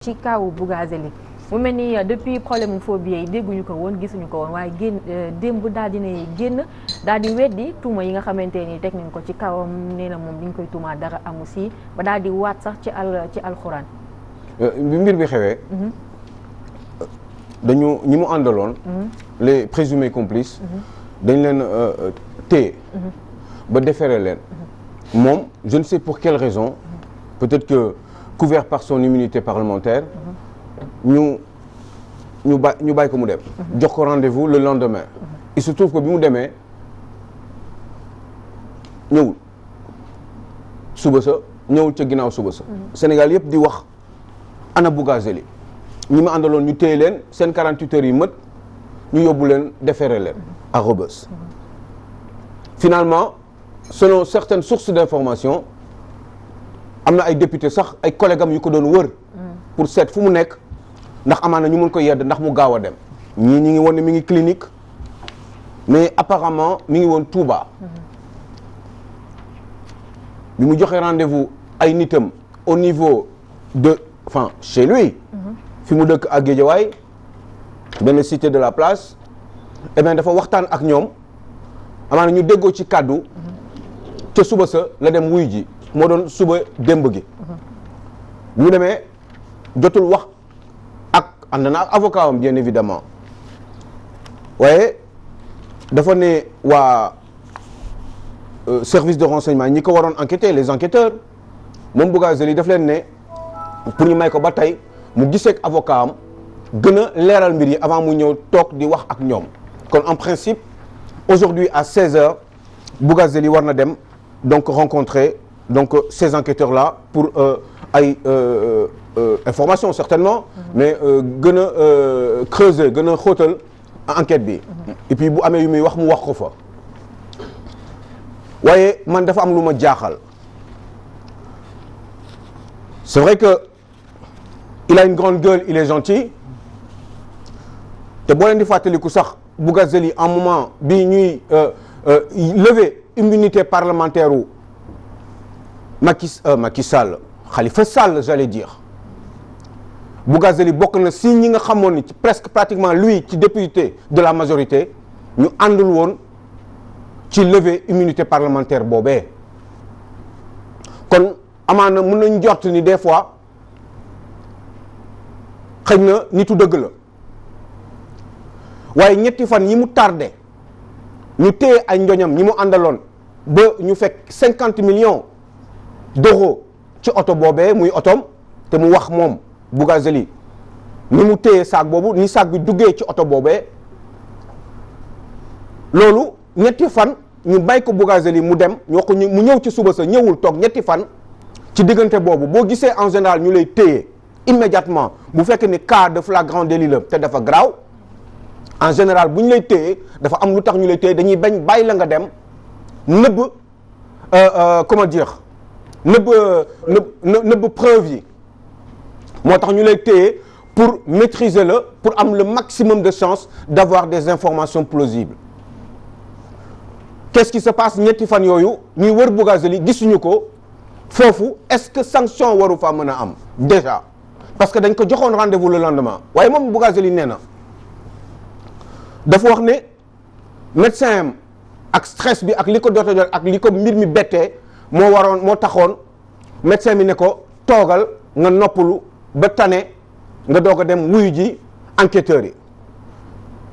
ci kaw Bougazelli mu mel ni depuis problème mu phobie yi dégguñu ko woon gisuñu ko woon waaye démb daal dinay génn daal di weddi tuuma yi nga xamante ni teg nañ ko ci kawam nee na moom liñ koy tuumaa dara amu si ba daal di waat sax ci alxuraan. bi mbir bi xewee. dañu ñi mu àndaloon. les présumés complices. dañ leen téye. ba déféré leen. moom je ne sais pour quelle raison. peut-être que couvert par son immunité parlementaire. ñu bàyyi ko mu dem. jox ko rendez-vous le lendemain. il se trouve que bi mu demee ñëwul suba sa ñëwul ca ginnaaw suba sa. Sénégal yëpp di wax ana Bougazelli ñi ma àndaloon ñu téye leen seen 48 heures yi mët ñu yóbbu leen déféré leen à Rebeuss. finalement selon certaines sources d'information am na ay député sax ay collègues am yu ko doon wër. pour seet fu mu nekk ndax amaana ñu mën ko yedd ndax mu gaaw a dem. ñii ñi ngi woon ne mi ngi clinique mais apparemment mi ngi woon Touba. bi mu joxe rendez-vous ay nitam au niveau de enfin chez lui. fi mu dëkk ak Guédiawaye benn cité de la place. eh bien dafa waxtaan ak ñoom amaana ñu déggoo ci kàddu. ca suba sa la dem wuy ji moo doon suba démb gi. bi mu demee jotul wax ak ànd na ak avocat am bien évidemment waaye dafa ne waa service de renseignement ñi ko waroon enquêter les enquêteurs moom Bougazelli daf leen ne pour ñu may ko ba tey mu gisee ak avocat am gën a leeral mbir yi avant mu ñëw toog di wax ak ñoom kon en principe aujourd'hui à 16h Bougazelli war na dem donc rencontrer donc ces enquêteurs là pour ay information certainement mais gën a creuser gën a xóotal enquête bi et puis bu amee yu muy wax mu wax ko fa waaye man dafa am lu ma jaaxal c'est vrai que il a une grande gueule il est gentil te boo leen di fàttaliku sax Bougazelli en moment bi ñuy lever immunité parlementaire u Macky Sall Khalifa Sall j'allais dire Bougazelli bokk na si ñi nga xamoon ni presque pratiquement lui ci député de la majorité ñu àndul woon ci lever immunité parlementaire boobee kon amaana mën nañ jort ni des fois xëy na nitu dëgg la waaye ñetti fan yi mu tardé ñu téye ay njoñam ñi mu àndaloon ba ñu fekk 50 millions d'euros ci oto boobee muy otoom te mu wax moom Bougazelli ni mu téye saak boobu ni saak bi duggee ci oto boobee loolu ñetti fan ñu bàyyi ko Bougazelli mu dem ñu wax ko mu ñëw ci suba sa ñëwul toog ñetti fan ci diggante boobu boo gisee en général ñu lay téye immédiatement bu fekkee ni cas de flagrant délit la te dafa graaw en général bu ñu lay téye dafa am lu tax ñu lay téye dañuy bañ bàyyi la nga dem nëbb comment dire nëbb preuve yi moo tax ñu lay téye pour maîtriser la pour am le maximum de chance d'avoir des informations plausibles qu'est-ce qui se passe ñetti fan yooyu ñuy wër Bougazelli gisuñu ko foofu est-ce que sanction waru fa mën a am déjà parce que dañ ko joxoon rendez-vous le lendemain waaye moom Bougazelli nee na dafa wax ne médecin am ak stress bi ak li ko dootoo ak li ko mbir mi bettee moo taxoon médecin bi ne ko toogal nga noppalu ba tane nga doog a dem wuyu ji enquêteurs yi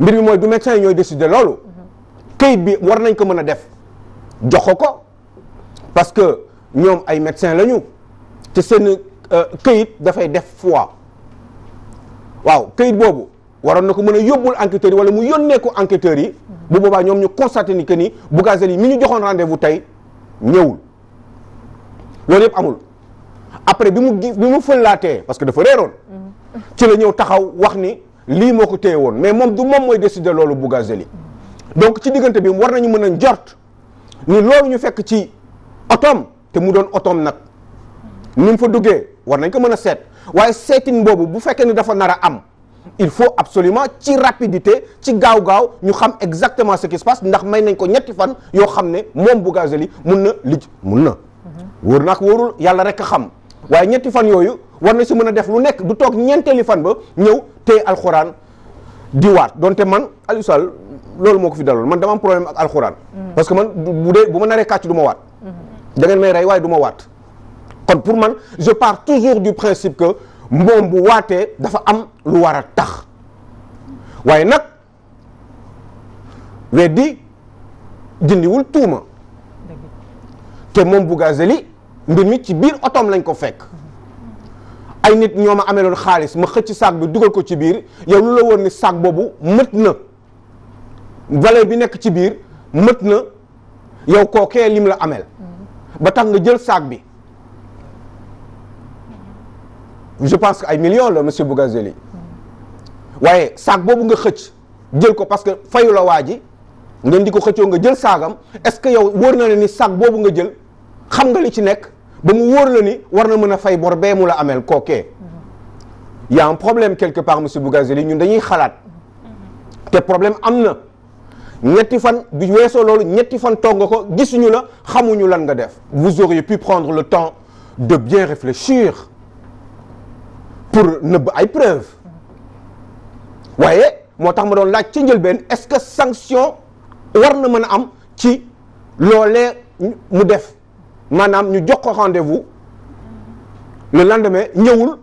mbir mi mooy du médecin yi ñooy décider loolu këyit bi war nañ ko mën a def jox ko parce que ñoom ay médecin lañu te seen këyit dafay def foi waaw këyit boobu waroon na ko mën a yóbbul enquêteurs yi wala mu yónnee ko enquêteurs yi bu boobaa ñoom ñu constaté ni que ni Bougazelli mi ñu joxoon rendez-vous tey ñëwul loolu yëpp amul après bi mu fëllaatee parce que dafa réeroon ci la ñëw taxaw wax ni lii moo ko téye woon mais moom du moom mooy décider loolu Bougazelli donc ci diggante bi war nañu mën a njort ni loolu ñu fekk ci otoom te mu doon otoom nag ni mu fa duggee war nañ ko mën a seet waaye seetin boobu bu fekkee ni dafa nar a am il faut absolument ci rapidité ci gaaw-gaaw ñu xam exactement ce qui se passe ndax may nañ ko ñetti fan yoo xam ne moom Bougazelli mun na wóor nag wóorul yàlla rek a xam waaye ñetti fan yooyu war na si mën a def lu nekk du toog ñeenteeli fan ba ñëw téye alxuraan di waat donte man Aliou Sall loolu moo ko fi daloon man dama am problème ak alxuraan. parce que man bu ma naree kàcc du ma waat. da ngeen may rey waaye du ma waat. kon pour man je pars toujours du principe que moom bu waatee dafa am lu war a tax waaye nag weddi dindiwul tuuma te moom Bougazelli mbir mi ci biir otoom lañ ko fekk ay nit ñoo ma ameloon xaalis ma xëcc saak bi dugal ko ci biir yow lu la woon ni saak boobu mët na valeur bi nekk ci biir mët na yow kookee lim la amel ba tax nga jël saak bi je pense que ay millions la monsieur Bougazelli waaye saak boobu nga xëcc jël ko parce que fayu la waa ji ngeen di ko xëccoo nga jël saagam est-ce que yow wóor na la ni saak boobu nga jël xam nga li ci nekk ba mu wóor la ni war na mën a fay bor bee mu la amel kookee y a un problème quelque part monsieur Bougazelli ñun dañuy xalaat te problème am na ñetti fan bi weesoo loolu ñetti fan toog nga ko gisuñu la xamuñu lan nga def vous auriez pu prendre le temps de bien réfléchir pour nëbb ay preuves waaye moo tax ma doon laaj ci njëlbeen est-ce que sanction war na mën a am ci loolee mu def maanaam ñu jox ko rendez-vous le lendemain ñëwul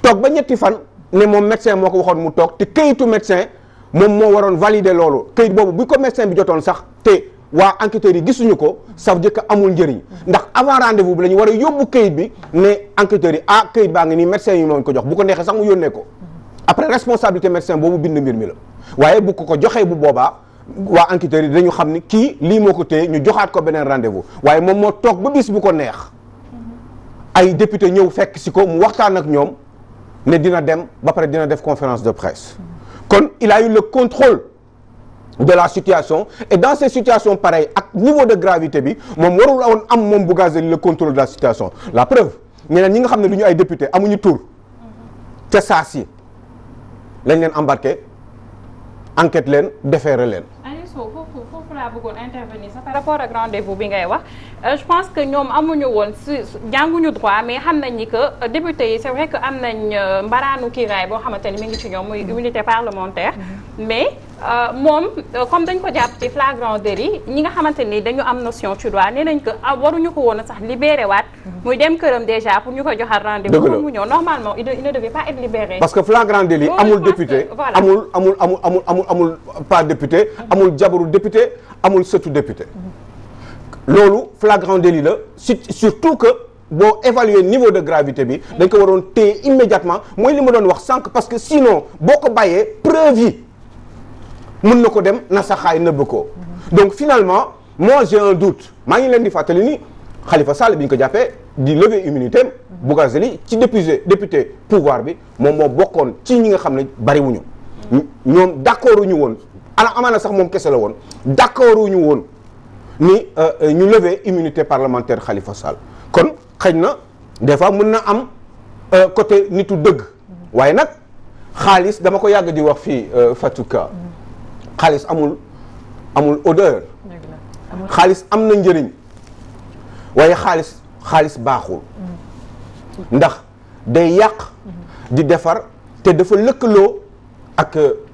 toog ba ñetti fan ne moom médecin moo ko waxoon mu toog te këyitu médecin moom moo waroon valider loolu këyit boobu bu ko médecin bi jotoon sax te waa enquêteurs yi gisuñu ko ça veut dire que amul njëriñ ndax avant rendez-vous bi la ñu war a yóbbu këyit bi ne enquêteurs yi këyit baa ngi nii médecin yi moo ko jox bu ko neexee sax mu yónnee ko après responsabilité médecin boobu bind mbir mi la waaye bu ko joxee bu boobaa waa enquêteurs yi dañu xam ni kii lii moo ko téye ñu joxaat ko beneen rendez-vous waaye moom moo toog ba bis bu ko neex ay député ñëw fekk si ko mu waxtaan ak ñoom ne dina dem ba pare dina def conférence de presse kon il a eu le contrôle de la situation et dans ces situations pareilles ak niveau de gravité bi moom warul woon am moom Bougazelli le contrôle de la situation la preuve ñeneen ñi nga xam ne du ñu ay député amuñu tur te saa si lañ leen embarqué enquête leen déféré leen. foofu laa bëggoon intervenir sax par rapport ak rendez-vous bi ngay wax je pense que ñoom amuñu woon si jànguñu droit mais xam nañ ni que député yi c'est vrai que am nañ mbaraanu kiiraay boo xamante ni mi ngi ci ñoom muy immunité parlementaire mais moom comme dañ ko jàpp ci flagrant délit ñi nga xamante ni dañu am notion ci droit nee nañ que waruñu ko woon a sax libéré waat muy dem këram déjà pour ñu ko joxaat rendez-vous pour mu ñëw normalement il ne devait pas être libéré. parce que flagrant délit amul député amul pas député amul jabaru député amul sëtu député loolu flagrant délit la surtout que boo évaluer niveau de gravité bi dañ ko waroon téye immédiatement mooy li ma doon wax sànq parce que sinon boo ko bàyyee preuve yi mën na ko dem na saxaay nëbb ko donc finalement moi j'ai un doute maa ngi leen di fàttali ni Khalifa Sall bi ñu ko jàppee di lever immunité am Bougazelli ci député pouvoir bi moom moo bokkoon ci ñi nga xam ne bariwuñu ñoom d'accord uñu woon amaana sax moom kese la woon d'accord uñu woon ni ñu lever immunité parlementaire Khalifa Sall kon xëy na des fois mën na am côté nitu dëgg waaye nag xaalis dama ko yàgg di wax fii Fatouka xaalis amul odeur xaalis am na njëriñ waaye xaalis baaxul ndax day yàq di defar te dafa lëkkaloo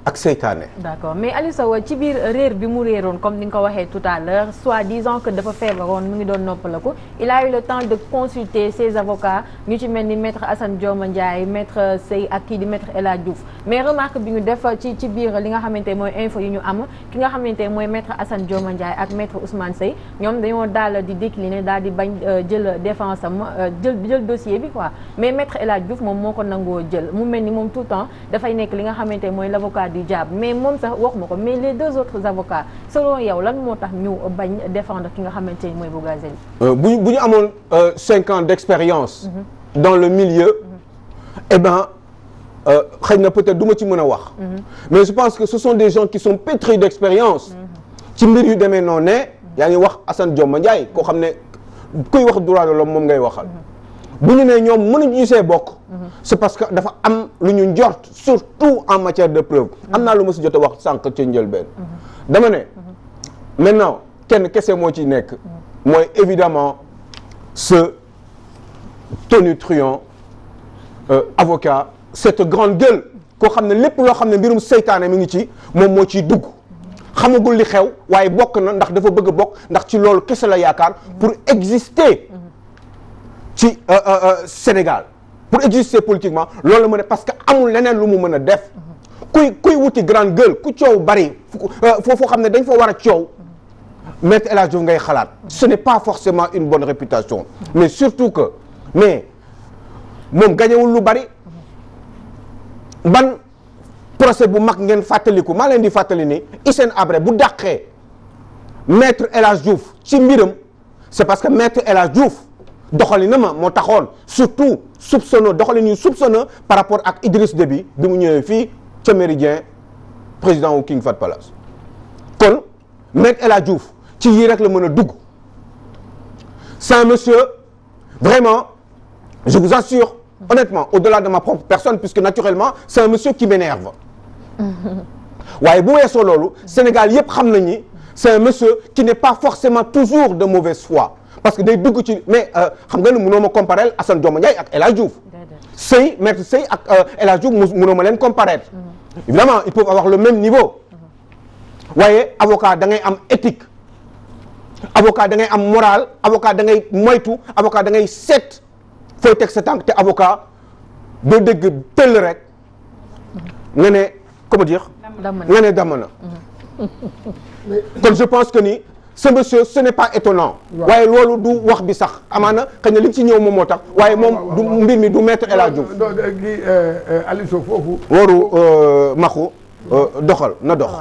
ak seytaane. d'accord mais Aliou Sow ci biir réer bi mu réeroon comme ni nga ko waxee tout à l'heure soi-disant que dafa feebaroon mu ngi doon noppalaku il a eu le temps de consulter ses avocats ñu ci mel ni maître Assane Dioma Ndiaye maître Sey ak kii di maître El Hadj Diouf mais remarque bi ñu def ci biir li nga xamante mooy info yi ñu am ki nga xamante mooy maître Assane Dioma Ndiaye ak maître Ousmane Sey ñoom dañoo daal di décliner daal di bañ jël défense am jël dossier bi quoi mais maître El Hadj Diouf moom moo ko nangoo jël mu mel ni moom tout le temps dafay nekk li nga xamante mooy l'avocat du diable mais moom sax wax ma ko mais les deux autres avocats selon yow lan moo tax ñu bañ défendre ki nga xamante ni mooy Bougazelli. bu ñu amoon 5 ans d'expérience. dans le milieu. eh ben xëy na peut-être du ma ci mën a wax. mais je pense que ce sont des gens qui sont pétris d'expérience. ci mbir yu demee noonu ne. yaa ngi wax Assane Dioma Ndiaye koo xam ne kuy wax droit de l'homme moom ngay waxal. bu ñu nee ñoom mënuñu see bokk. c'est parce que dafa am lu ñu njort surtout en matière de preuve. am naa lu ma si jot a wax sànq ca njëlbeen. dama ne. maintenant kenn kese moo ci nekk. mooy évidemment ce tonitruand avocat cette grande gueule koo xam ne lépp loo xam ne mbirum seytaane mi ngi ci moom moo ciy dugg xamagul li xew waaye bokk na ndax dafa bëgg a bokk ndax ci loolu kese la yaakaar pour exister ci Sénégal pour exister politiquement loolu la mën a parce que amul leneen lu mu mën a def kuy wuti grande gueule ku coow bari foo xam ne dañ fa war a coow Maître El Hadji Diouf ngay xalaat ce n'est pas forcément une bonne réputation mais surtout que mais moom gañewul lu bari ban procès bu mag ngeen fàttaliku maa leen di fàttali ni Hissène Habré bu dàqee Maître El Hadji Diouf ci mbiram c'est parce que Maître El Hadji Diouf doxalinam moo taxoon surtout soupçonneux doxalin yu soupçonneux par rapport ak Idriss Déby bi mu ñëwee fii ca Méridien président wu King Fahd Palace kon Maître El Hadji Diouf ci yii rek la mën a dugg c'est un monsieur vraiment je vous assure honnêtement au-delà de ma propre personne puisque naturellement c'est un monsieur qui m'énerve waaye bu weesoo loolu Sénégal yëpp xam nañ ni c'est un monsieur qui n'est pas forcément toujours de mauvaise foi parce que day dugg ci mais xam nga ne mënoo ma comparer Assane Dioma Ndiaye ak El Hadji Diouf Sey Maître Sey ak El Hadji Diouf mënoo ma leen comparer évidemment ils peuvent avoir le même niveau waaye avocat da ngay am éthique avocat da ngay am morale avocat da ngay moytu avocat da ngay seet fooy teg sa tànk te avocat doo dégg tëll rek nga ne comment dire nga ne damm na kon je pense que ni ce monsieur ce n'est pas étonnant waaye loolu du wax bi sax amaana xëy na li ñu ci ñëw moom moo tax waaye moom du mbir mi du Maître El Hadji Diouf Aliou Sow foofu waru maxu doxal na dox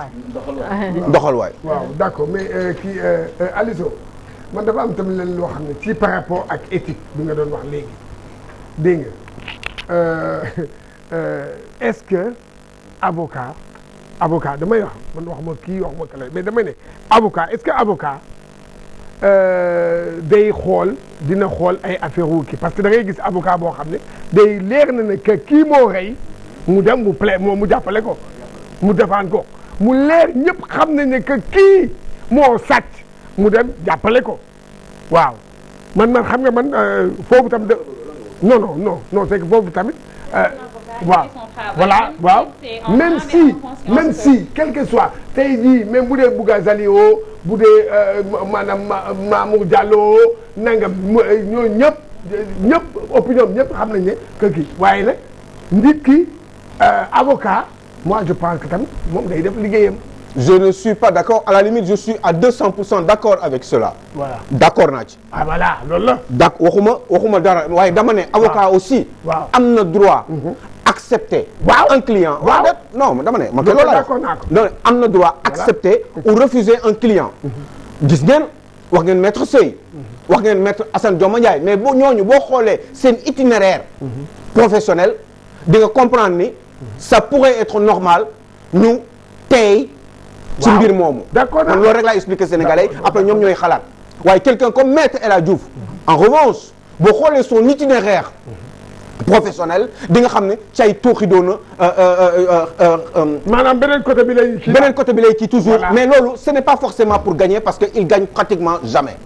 doxal waay waaw d'accord mais kii Aliou Sow man dafa am tamit leen loo xam ne ci par rapport ak éthique bi nga doon wax léegi dégg nga est-ce que avocat damay wax man waxuma kii waxuma kala mais damay ne avocat est-ce que avocat day xool dina xool ay affaire wu kii parce que da ngay gis avocat boo xam ne day leer na ne que kii moo rey mu dem mu plaît moom mu jàppale ko mu defaan ko mu leer ñëpp xam nañ ne que kii moo sàcc mu dem jàppale ko waaw man xam nga man foofu tam de non c'est que foofu tamit waaw voilà waaw même si quel que soit tey jii même bu dee Bougazelli bu dee maanaam Mamour Diallo nangam ñoo ñëpp opinion ñëpp xam nañ ne que kii waaye nag nit ki avocat moi je pense que tamit moom day def liggéeyam. je ne suis pas d'accord à la limite je suis à 200% d'accord avec cela. voilà d'accord naa ci. ah voilà loolu la. d'accord waxuma dara waaye dama ne. avocat aussi. waaw am na droit. accepter. waaw un client. waaw non dama ne. ma loolu la d'accord naa ko. non am na droit accepter ou refuser un client. gis ngeen wax ngeen maître Sey. wax ngeen maître Assane Dioma Ndiaye mais boo ñooñu boo xoolee seen itinéraire. professionnel di nga comprendre ni. ça pourrait être normal ñu tey. ci mbir moomu. d'accord man loolu rek laa expliquer Sénégalais après ñoom ñooy xalaat waaye quelqu'un comme Maître El Hadji Diouf en revanche boo xoolee son itinéraire professionnel di nga xam ne cay tooxi doona maanaam beneen côté bi lay kii beneen côté bi lay kii toujours voilà. mais loolu ce n'est pas forcément pour gagner parce que il gagne pratiquement jamais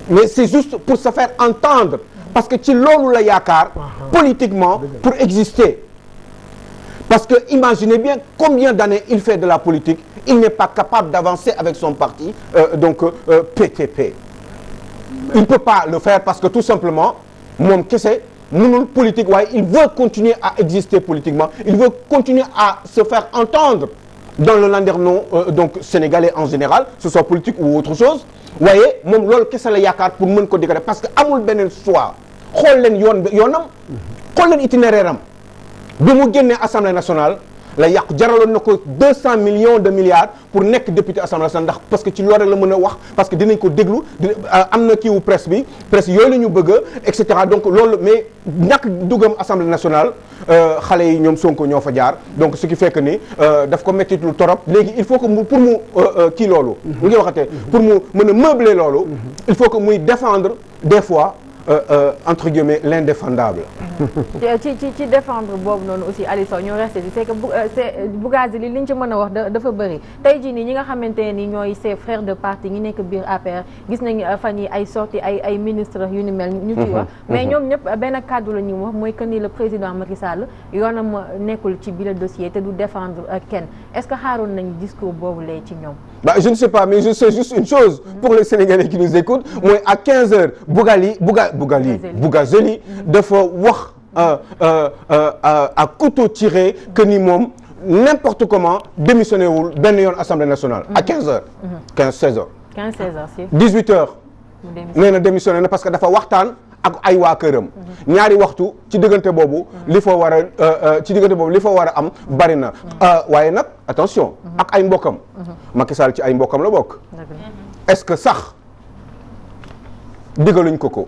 mais c'est juste pour se faire entendre parce que ci loolu la yaakaar politiquement pour exister parce que imaginez bien combien d'années il fait de la politique il n'est pas capable d'avancer avec son parti PTP il ne peut pas le faire parce que tout simplement moom kese mënul politique waaye il veut continuer à exister politiquement il veut continuer à se faire entendre dans le landerneau donc sénégalais en général que ce soit politique ou autre chose waaye moom loolu kese la yaakaar pour mën ko digale parce que amul beneen choix xool leen yoonam xool leen itinéraire am bi mu génnee assemblée nationale la yàqu jaraloon na ko 200 millions de milliards pour nekk député assemblée nationale ndax parce que ci loolu rek la mën a wax parce que dinañ ko déglu am na kiiwu presse bi presse yooyu la ñu bëgg et cetera donc loolu mais ñàkk dugam assemblée nationale xale yi ñoom Sonko ñoo fa jaar donc ce qui fait que ni daf ko métti lu torop léegi il faut que mu pour mu kii loolu mu ngi waxatee pour mu mën a meubler loolu il faut que muy défendre des fois entre guillemets l'indéfendable. ci défendre boobu noonu aussi Aliou Sow ñoo resté c'est que Bougazelli li ñu ci mën a wax dafa bëri tey jii nii ñi nga xamante ni ñooy ses frères de parti ñi nekk biir APR gis nañu fan yi ay sorti ay ministre yu ni mel ñu ci wax mais ñoom ñëpp benn kàddu la ñuy wax mooy que ni le président Macky Sall yoonam nekkul ci bile dossier te du défendre kenn est-ce que xaaroon nañu discours boobu lay ci ñoom. Bah, je ne sais pas, mais je sais juste une chose pour les Sénégalais qui nous écoutent, mooy à 15h Bougazelli dafa wax à couteau tiré que ni moom n'importe comment démissionné wul benn yoon Assemblée nationale. À 15h. 16h. 15-16h si. 18h. nee na démissionné na parce que dafa waxtaan ak ay waa këram. ñaari waxtu ci diggante boobu. li fa war a am bari na. waaye nag attention. ak ay mbokkam. Macky Sall ci ay mbokkam la bokk. est-ce que sax digaluñ ko.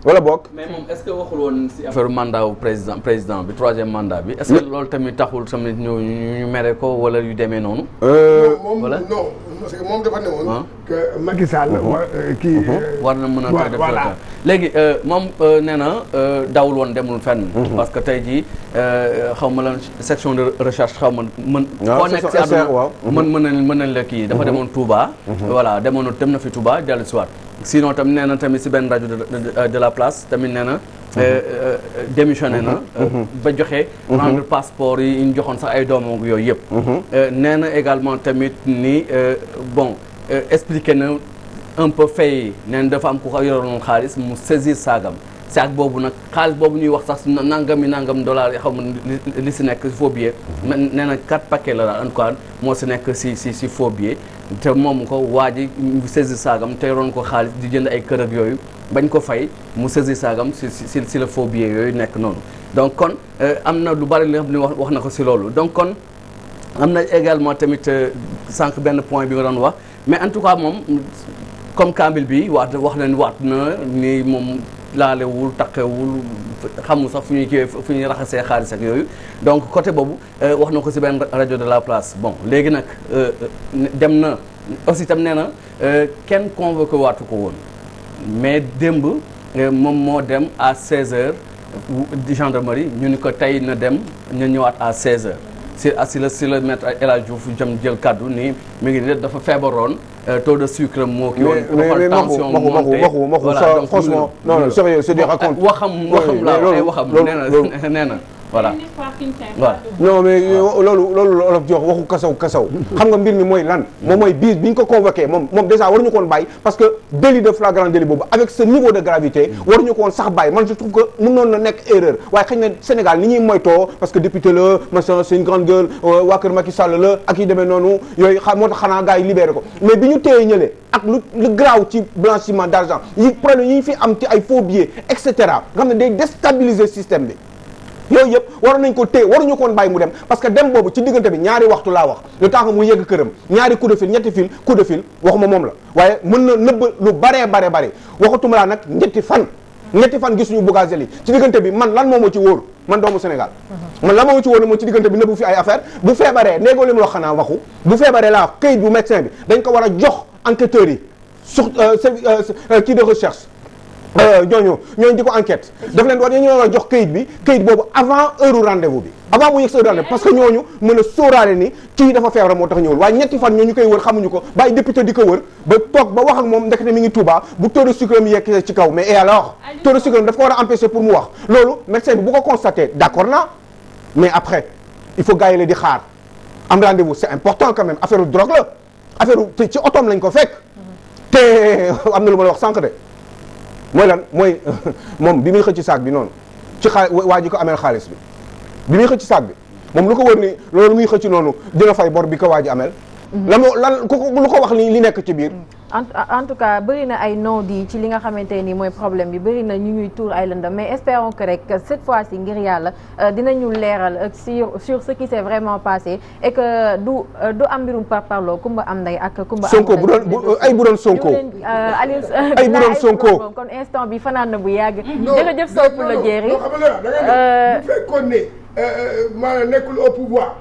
wala bokk. mais moom est-ce que waxul woon si affaire mandat wu président bi troisième mandat bi. est-ce que loolu tamit taxul tamit ñu mere ko wala yu demee noonu. voilà non parce que moom dafa ne woon. que Macky Sall war na mën a def voilà léegi moom nee na dawul woon demul fenn. parce que tey jii xaw ma lan section de recherche xaw ma mën. waaw nekk si àdduna mën nañ la kii dafa demoon Touba. voilà dem na fi Touba dellu si waat sinon tam nee na tamit si benn rajo de la place tamit nee na démissionné na ba joxe rendre passeport yi ñu joxoon sax ay doomam yooyu yëpp nee na également tamit ni bon expliqué na un peu fay nee na dafa am ku ko yoroon xaalis mu saisir saagam saag boobu nag xaalis boobu ñuy wax sax nangam dollars yi xaw ma li si nekk faux billet nee na 4 paquets la daal en tout cas moo si nekk si faux billet te moom ko waa ji saisir saagam te yoroon ko xaalis di jënd ay kër ak yooyu bañ ko fay mu saisir saagam si la faux billet yooyu nekk noonu donc kon am na lu bari li nga xam ne wax na ko si loolu donc kon am na également tamit sànq benn point bi nga doon wax mais en tout cas moom comme Kambil bi wax na ni moom laalewul taqewul xamul sax fu ñuy raxasee xaalis ak yooyu donc côté boobu wax na ko ci benn rajo de la place bon léegi nag dem na aussi itam nee na kenn convoqué waatu ko woon mais démb moom moo dem à 16h di gendarmerie ñu ni ko tey na dem ñu ñëwaat à 16h si la maître El Hadj Diouf jëm jël kaddu ni mi ngi dafa feebaroon taux de sucre moo ki woon mais tension montée waxu franchement non sérieux c'est des racontes waxam la ay waxam nee na voilà voilà non mais loolu olof jox waxu kasaw xam nga mbir mi mooy lan moom mooy bi ñu ko convoqué moom déjà waruñu ko woon bàyyi parce que délit de flagrant délit boobu avec ce niveau de gravité waruñu ko woon sax bàyyi man je trouve que mënoon na nekk erreur waaye xëy na Sénégal ni ñuy moytoo parce que député la machin c'est une grande gueule waa kër Macky Sall la ak yi demee noonu yooyu moo tax xanaa gars yi libéré ko mais bi ñu téye ñële ak lu graaw ci blanchiment d'argent yi problème yi fi am ci ay faux billets et cetera nga xam ne day déstabiliser système bi yooyu yëpp waroon nañ ko téye waruñu ko woon bàyyi mu dem parce que dem boobu ci diggante bi ñaari waxtu laa wax le temps que mu yegg këram ñaari coup de fil ñetti fil coup de fil waxuma moom la waaye mën na nëbb lu bare waxatuma laa nag ñetti fan gisuñu Bougazelli ci diggante bi man lan moo ma ci wóor man doomu Sénégal man lan moo ma ci wóor ne moo ci diggante bi nëbbu fi ay affaire bu feebaree néegoo li mu wax xanaa waxu bu feebaree laa këyit bu médecin bi dañ ko war a jox enquêteurs yi sur kii de recherche ñooñu di ko enquête daf leen war a jox këyit boobu avant heure rendez-vous bi avant mu yegg sa heure rendez-vous parce que ñooñu mën a sóoraale ni kii dafa feebar moo tax ñëwul waaye ñetti fan ñooñu koy wër xamuñu ko bàyyi député di ko wër ba toog ba wax ak moom ndekete mi ngi Touba bu taux de sucre mi yegg ci kaw mais et alors taux de sucre daf ko war a empêcher pour mu wax loolu médecin bi bu ko constaté d'accord na mais après il faut gars yi la di xaar am rendez-vous c'est important quand même affaire drogue la affaire ci otoom lañ ko fekk te am na lu ma la wax sànq de mooy lan mooy moom bi muy xëcc saak bi noonu ci waa ji ko ameel xaalis bi muy xëcc saak bi moom lu ko wër ni loolu muy xëcc noonu dina fay bor bi ko waa ji ameel lan lu ko wax li nekk ci biir en tout cas bëri na ay non-dits ci li nga xamante ni mooy problème bi bëri na ñu ñuy tuur ay lëndëm mais espérons que rek cette fois-ci ngir yàlla dinañu leeral sur ce qui s'est vraiment passé et que du am mbirum parparloo kumba am nday ak kumba Sonko bu doon Sonko Aliou ay bu doon Sonko kon instant bi fanaan na bu yàgg jërëjëf Sow pour le jéeri bu fekkoon ne maanaam nekkul au pouvoir